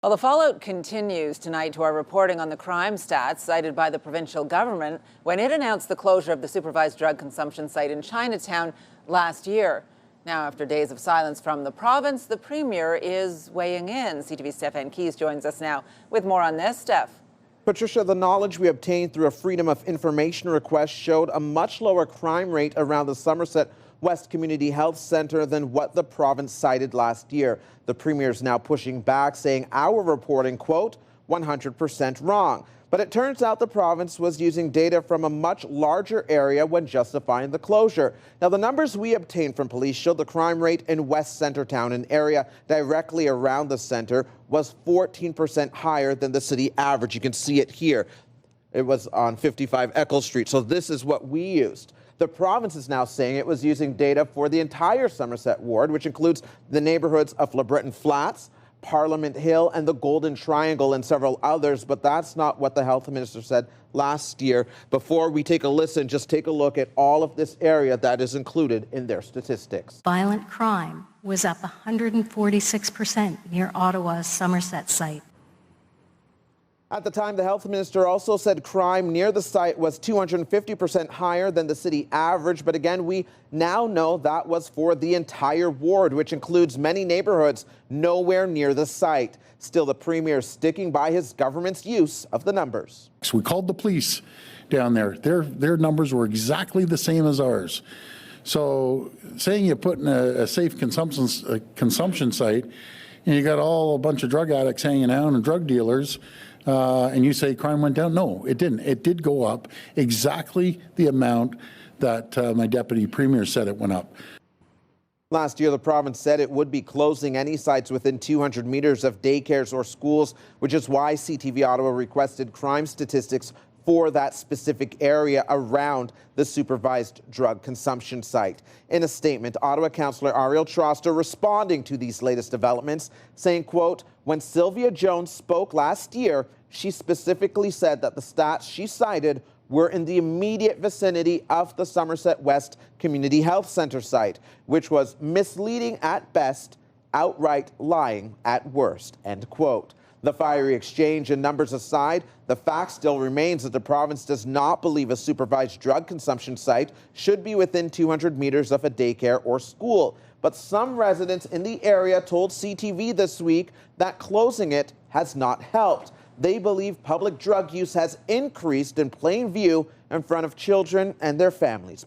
Well, the fallout continues tonight to our reporting on the crime stats cited by the provincial government when it announced the closure of the supervised drug consumption site in Chinatown last year. Now, after days of silence from the province, the Premier is weighing in. CTV's Stefan joins us now with more on this. Steph. Patricia, the knowledge we obtained through a Freedom of Information request showed a much lower crime rate around the Somerset West Community Health Centre than what the province cited last year. The Premier is now pushing back, saying our reporting, quote, 100% wrong. But it turns out the province was using data from a much larger area when justifying the closure. Now, the numbers we obtained from police showed the crime rate in West Centretown, an area directly around the centre, was 14% higher than the city average. You can see it here. It was on 55 Eccles Street. So this is what we used. The province is now saying it was using data for the entire Somerset ward, which includes the neighborhoods of LeBreton Flats, Parliament Hill, and the Golden Triangle, and several others. But that's not what the health minister said last year. Before we take a listen, just take a look at all of this area that is included in their statistics. Violent crime was up 146% near Ottawa's Somerset site. At the time, the health minister also said crime near the site was 250% higher than the city average. But again, we now know that was for the entire ward, which includes many neighborhoods nowhere near the site. Still, the Premier is sticking by his government's use of the numbers. So we called the police down there. Their numbers were exactly the same as ours. So saying you put in a safe consumption site and you got a bunch of drug addicts hanging out and drug dealers, and you say crime went down? No, it didn't. It did go up exactly the amount that my deputy premier said it went up. Last year, the province said it would be closing any sites within 200 meters of daycares or schools, which is why CTV Ottawa requested crime statistics for that specific area around the supervised drug consumption site. In a statement, Ottawa Councillor Ariel Troster responding to these latest developments, saying, quote, when Sylvia Jones spoke last year, she specifically said that the stats she cited were in the immediate vicinity of the Somerset West Community Health Centre site, which was misleading at best, outright lying at worst, end quote. The fiery exchange and numbers aside, the fact still remains that the province does not believe a supervised drug consumption site should be within 200 meters of a daycare or school. But some residents in the area told CTV this week that closing it has not helped. They believe public drug use has increased in plain view in front of children and their families.